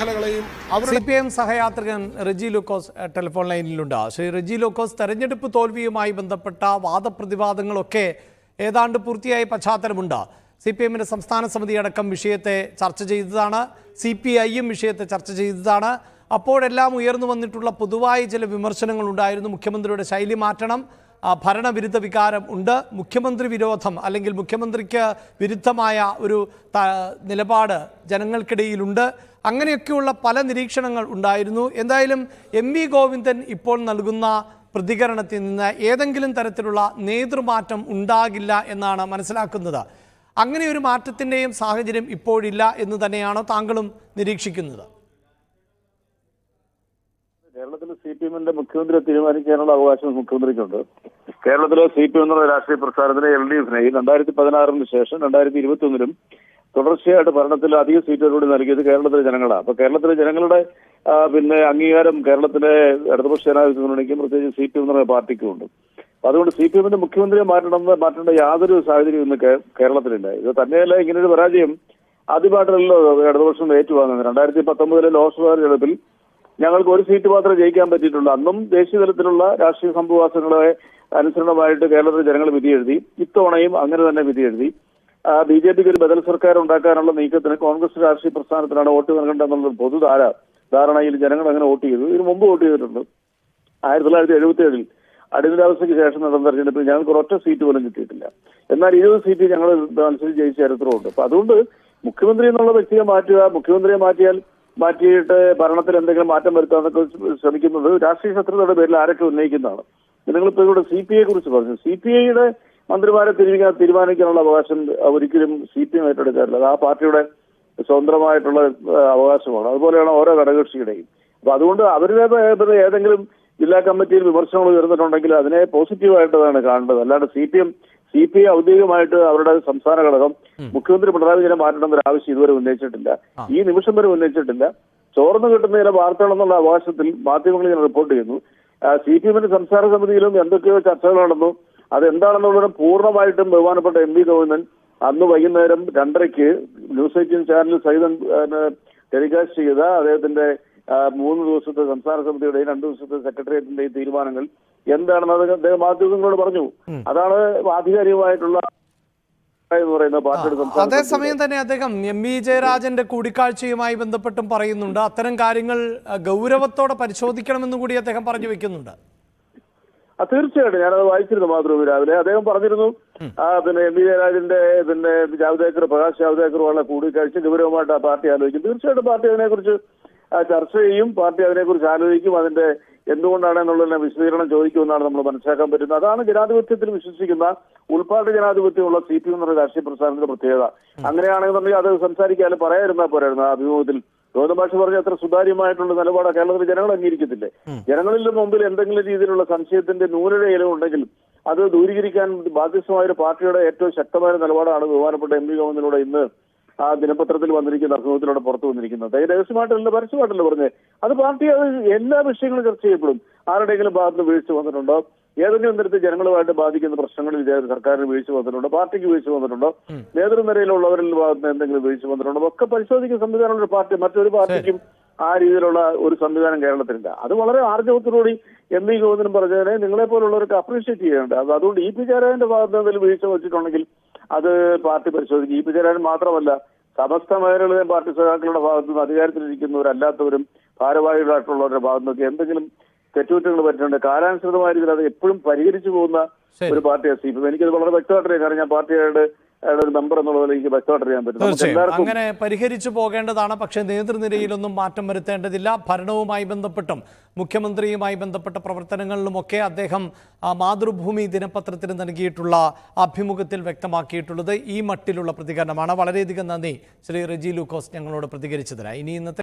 CPM സഹയാത്രികൻ Reji ലൂക്കോസ് telephone ലൈനിലുണ്ട്. Shri Reji ലൂക്കോസ്, തെരഞ്ഞെടുപ്പ് തോൽവിയുമായി ബന്ധപ്പെട്ട വാദപ്രതിവാദങ്ങളൊക്കെ ഏതാണ്ട് പൂർത്തിയായ പശ്ചാത്തലമുണ്ട്. CPMന്റെ സംസ്ഥാന സമിതി അടക്കം വിഷയത്തെ ചർച്ച ചെയ്തതാണ്, CPIയും വിഷയത്തെ ചർച്ച ചെയ്തതാണ്. അപ്പോഴെല്ലാം ഉയർന്നു വന്നിട്ടുള്ള പൊതുവായ ചില വിമർശനങ്ങൾ ഉണ്ടായിരുന്നു. മുഖ്യമന്ത്രിയുടെ ശൈലി മാറ്റണം, ഭരണവിരുദ്ധ വികാരം ഉണ്ട്, മുഖ്യമന്ത്രി വിരോധം അല്ലെങ്കിൽ മുഖ്യമന്ത്രിക്ക് വിരുദ്ധമായ ഒരു നിലപാട് ജനങ്ങൾക്കിടയിലുണ്ട്. അങ്ങനെയൊക്കെയുള്ള പല നിരീക്ഷണങ്ങൾ ഉണ്ടായിരുന്നു. എന്തായാലും MV ഗോവിന്ദൻ ഇപ്പോൾ നൽകുന്ന പ്രതികരണത്തിൽ നിന്ന് ഏതെങ്കിലും തരത്തിലുള്ള നേതൃമാറ്റം ഉണ്ടാകില്ല എന്നാണ് മനസ്സിലാക്കുന്നത്. അങ്ങനെ ഒരു മാറ്റത്തിൻ്റെയും സാഹചര്യം ഇപ്പോഴില്ല എന്ന് തന്നെയാണോ താങ്കളും നിരീക്ഷിക്കുന്നത്? കേരളത്തിലെ CPMന്റെ മുഖ്യമന്ത്രിയെ തീരുമാനിക്കാനുള്ള അവകാശം മുഖ്യമന്ത്രിക്കുണ്ട്. കേരളത്തിലെ CPM എന്നുള്ള രാഷ്ട്രീയ പ്രസ്ഥാനത്തിന് LDFിനെ 2016 ശേഷം 2021 തുടർച്ചയായിട്ട് ഭരണത്തിൽ അധിക സീറ്റുകളോട് നൽകിയത് കേരളത്തിലെ ജനങ്ങളാണ്. അപ്പൊ കേരളത്തിലെ ജനങ്ങളുടെ അംഗീകാരം കേരളത്തിലെ ഇടതുപക്ഷ ജനാധിപത്യ മുന്നണിക്കും പ്രത്യേകിച്ച് CPM എന്ന് പറയുന്ന പാർട്ടിക്കും ഉണ്ട്. അതുകൊണ്ട് CPMന്റെ മുഖ്യമന്ത്രിയെ മാറ്റേണ്ട യാതൊരു സാഹചര്യവും ഇന്ന് കേരളത്തിലില്ല. ഇത് തന്നെയല്ല, ഇങ്ങനൊരു പരാജയം ആദ്യമായിട്ടല്ലോ ഇടതുപക്ഷം ഏറ്റുവാങ്ങുന്നത്. 2019 ലോക്സഭാ തെരഞ്ഞെടുപ്പിൽ ഞങ്ങൾക്ക് ഒരു സീറ്റ് മാത്രമേ ജയിക്കാൻ പറ്റിയിട്ടുള്ളൂ. അന്നും ദേശീയ തലത്തിലുള്ള രാഷ്ട്രീയ സംഭവവാസങ്ങളെ അനുസരണമായിട്ട് കേരളത്തിലെ ജനങ്ങൾ വിധിയെഴുതി. ഇത്തവണയും അങ്ങനെ തന്നെ വിധിയെഴുതി. BJPക്ക് ഒരു ബദൽ സർക്കാർ ഉണ്ടാക്കാനുള്ള നീക്കത്തിന് കോൺഗ്രസ് രാഷ്ട്രീയ പ്രസ്ഥാനത്തിനാണ് വോട്ട് നൽകേണ്ടതെന്നുള്ള ധാരണയിൽ ജനങ്ങൾ അങ്ങനെ വോട്ട് ചെയ്തു. ഇതിനു മുമ്പ് വോട്ട് ചെയ്തിട്ടുണ്ട്. 1977 അടിയന്തരാവസ്ഥയ്ക്ക് ശേഷം നടന്ന തെരഞ്ഞെടുപ്പിൽ ഞങ്ങൾക്ക് ഒരൊറ്റ സീറ്റ് പോലും കിട്ടിയിട്ടില്ല. എന്നാൽ 20 സീറ്റ് ഞങ്ങൾ അനുസരിച്ച് ജയിച്ച ചരിത്രമുണ്ട്. അപ്പൊ അതുകൊണ്ട് മുഖ്യമന്ത്രി എന്നുള്ള വ്യക്തിയെ മാറ്റുക, മുഖ്യമന്ത്രിയെ മാറ്റിയിട്ട് ഭരണത്തിൽ എന്തെങ്കിലും മാറ്റം വരുത്താന്നൊക്കെ ശ്രമിക്കുന്നത് രാഷ്ട്രീയ ശത്രുതയുടെ പേരിൽ ആരൊക്കെ ഉന്നയിക്കുന്നതാണ്. നിങ്ങളിപ്പോ ഇവിടെ CPIയെ കുറിച്ച് പറഞ്ഞു. CPIയുടെ മന്ത്രിമാരെ തീരുമാനിക്കാനുള്ള അവകാശം ഒരിക്കലും CPM ഏറ്റെടുക്കാറില്ല. അത് ആ പാർട്ടിയുടെ സ്വതന്ത്രമായിട്ടുള്ള അവകാശമാണ്. അതുപോലെയാണ് ഓരോ ഘടകകക്ഷിയുടെയും. അപ്പൊ അതുകൊണ്ട് അവരുടെ ഏതെങ്കിലും ജില്ലാ കമ്മിറ്റിയിൽ വിമർശനങ്ങൾ ഉയർന്നിട്ടുണ്ടെങ്കിൽ അതിനെ പോസിറ്റീവായിട്ടാണ് കാണേണ്ടത്. അല്ലാണ്ട് CPI ഔദ്യോഗികമായിട്ട് അവരുടെ സംസ്ഥാന ഘടകം മുഖ്യമന്ത്രി പിണറായി വിജയനെ മാറ്റണമെന്നൊരു ആവശ്യം ഇതുവരെ ഉന്നയിച്ചിട്ടില്ല, ഈ നിമിഷം വരെ ഉന്നയിച്ചിട്ടില്ല. ചോർന്നു കിട്ടുന്ന ചില വാർത്തകളെന്നുള്ള അവകാശത്തിൽ മാധ്യമങ്ങളിൽ ഞാൻ റിപ്പോർട്ട് ചെയ്യുന്നു. CPMന്റെ സംസ്ഥാന സമിതിയിലും എന്തൊക്കെയോ ചർച്ചകൾ നടന്നു. അതെന്താണെന്നുള്ളത് പൂർണ്ണമായിട്ടും ബഹുമാനപ്പെട്ട MV ഗോവിന്ദൻ അന്ന് വൈകുന്നേരം 2:30 ന്യൂസ് 18 ചാനൽ സഹിതം ടെലികാസ്റ്റ് ചെയ്ത അദ്ദേഹത്തിന്റെ 3 ദിവസത്തെ സംസ്ഥാന സമിതിയുടെയും 2 ദിവസത്തെ സെക്രട്ടേറിയറ്റിന്റെയും തീരുമാനങ്ങൾ എന്താണെന്ന് അദ്ദേഹം മാധ്യമങ്ങളോട് പറഞ്ഞു. അതാണ് ആധികാരികമായിട്ടുള്ള അതേസമയം തന്നെ അദ്ദേഹം MV ജയരാജന്റെ കൂടിക്കാഴ്ചയുമായി ബന്ധപ്പെട്ടും പറയുന്നുണ്ട്. അത്തരം കാര്യങ്ങൾ ഗൗരവത്തോടെ പരിശോധിക്കണമെന്നും കൂടി അദ്ദേഹം പറഞ്ഞു വെക്കുന്നുണ്ട്. തീർച്ചയായിട്ടും ഞാനത് വായിച്ചിരുന്നു മാതൃഭൂമി രാവിലെ. അദ്ദേഹം പറഞ്ഞിരുന്നു MV ജയരാജന്റെ പ്രകാശ് ജാവ്ദേക്കറുള്ള കൂടിക്കാഴ്ച ഗൗരവമായിട്ട് ആ പാർട്ടി ആലോചിക്കും. തീർച്ചയായിട്ടും പാർട്ടി അതിനെക്കുറിച്ച് ചർച്ച ചെയ്യും, പാർട്ടി അതിനെക്കുറിച്ച് ആലോചിക്കും. അതിന്റെ എന്തുകൊണ്ടാണെന്നുള്ളതിനെ വിശദീകരണം ചോദിക്കുമെന്നാണ് നമ്മൾ മനസ്സിലാക്കാൻ പറ്റുന്നത്. അതാണ് ജനാധിപത്യത്തിൽ വിശ്വസിക്കുന്ന ഉൾപ്പാട് ജനാധിപത്യമുള്ള CPM എന്നുള്ള രാഷ്ട്രീയ പ്രസ്ഥാനത്തിന്റെ പ്രത്യേകത. അങ്ങനെയാണെന്നുണ്ടെങ്കിൽ അത് സംസാരിക്കാനും പറയാതിരുന്നാൽ പോരായിരുന്നു. ആ അഭിമുഖത്തിൽ ഗൗതം മാഷ് പറഞ്ഞ അത്ര സുതാര്യമായിട്ടുള്ള നിലപാട് കേരളത്തിലെ ജനങ്ങൾ അംഗീകരിക്കത്തില്ലേ? ജനങ്ങളിൽ മുമ്പിൽ എന്തെങ്കിലും രീതിയിലുള്ള സംശയത്തിന്റെ ന്യൂനതയിലും ഉണ്ടെങ്കിൽ അത് ദൂരീകരിക്കാൻ ബാധ്യസ്ഥമായ ഒരു പാർട്ടിയുടെ ഏറ്റവും ശക്തമായ നിലപാടാണ് ബഹുമാനപ്പെട്ട MV ഗോവിന്ദനിലൂടെ ഇന്ന് ആ ദിനപത്രത്തിൽ വന്നിരിക്കുന്ന അഭിമുഖത്തിലൂടെ പുറത്തു വന്നിരിക്കുന്നത്. രഹസ്യമായിട്ടല്ല, പരസ്യമായിട്ടല്ല പറഞ്ഞത്. അത് പാർട്ടി എല്ലാ വിഷയങ്ങളും ചർച്ച ചെയ്യപ്പെടും. ആരുടെയെങ്കിലും ഭാഗത്ത് വീഴ്ച വന്നിട്ടുണ്ടോ, ഏതെങ്കിലും തരത്തിൽ ജനങ്ങളുമായിട്ട് ബാധിക്കുന്ന പ്രശ്നങ്ങളിൽ സർക്കാരിന് വീഴ്ച വന്നിട്ടുണ്ടോ, പാർട്ടിക്ക് വീഴ്ച വന്നിട്ടുണ്ടോ, നേതൃനിരയിലുള്ളവരിൽ ഭാഗത്ത് എന്തെങ്കിലും വീഴ്ച വന്നിട്ടുണ്ടോ ഒക്കെ പരിശോധിക്കുന്ന സംവിധാനമുള്ള ഒരു പാർട്ടി മറ്റൊരു പാർട്ടിക്കും ആ രീതിയിലുള്ള ഒരു സംവിധാനം കേരളത്തിലില്ല. അത് വളരെ ആർജവത്തോടുകൂടി MV ഗോവിന്ദൻ പറഞ്ഞതിനെ നിങ്ങളെ പോലുള്ളവർക്ക് അപ്രീഷിയേറ്റ് ചെയ്യേണ്ടത്. അതുകൊണ്ട് EP ജയരാജന്റെ ഭാഗത്ത് എന്തെങ്കിലും വീഴ്ച വെച്ചിട്ടുണ്ടെങ്കിൽ അത് പാർട്ടി പരിശോധിക്കും. EP ജയരാജൻ മാത്രമല്ല, സമസ്ത മേഖലകളിലെ പാർട്ടി സഖാക്കളുടെ ഭാഗത്തുനിന്ന് അധികാരത്തിലിരിക്കുന്നവരല്ലാത്തവരും ഭാരവാഹികളായിട്ടുള്ളവരുടെ ഭാഗത്തുനിന്നൊക്കെ എന്തെങ്കിലും തെറ്റുകുറ്റങ്ങൾ പറ്റുന്നുണ്ട്. കാലാനുസൃതമായ രീതിയിൽ അത് എപ്പോഴും പരിഹരിച്ചു പോകുന്ന ഒരു പാർട്ടിയാണ് CPM. എനിക്കത് വളരെ വ്യക്തമായിട്ടറിയാം. കാരണം ഞാൻ പാർട്ടിയുടെ ഒരു മെമ്പർ എന്നുള്ളതിൽ എനിക്ക് വ്യക്തമായിട്ടറിയാൻ പറ്റും. അങ്ങനെ പരിഹരിച്ചു പോകേണ്ടതാണ്. പക്ഷേ നേതൃനിരയിലൊന്നും മാറ്റം വരുത്തേണ്ടതില്ല. ഭരണവുമായി ബന്ധപ്പെട്ടും മുഖ്യമന്ത്രിയുമായി ബന്ധപ്പെട്ട പ്രവർത്തനങ്ങളിലുമൊക്കെ അദ്ദേഹം മാതൃഭൂമി ദിനപത്രത്തിന് നൽകിയിട്ടുള്ള അഭിമുഖത്തിൽ വ്യക്തമാക്കിയിട്ടുള്ളത് ഈ മട്ടിലുള്ള പ്രതികരണമാണ്. വളരെയധികം നന്ദി ശ്രീ റെജി ലൂക്കോസ് ഞങ്ങളോട് പ്രതികരിച്ചതിനായി. ഇനി ഇന്നത്തെ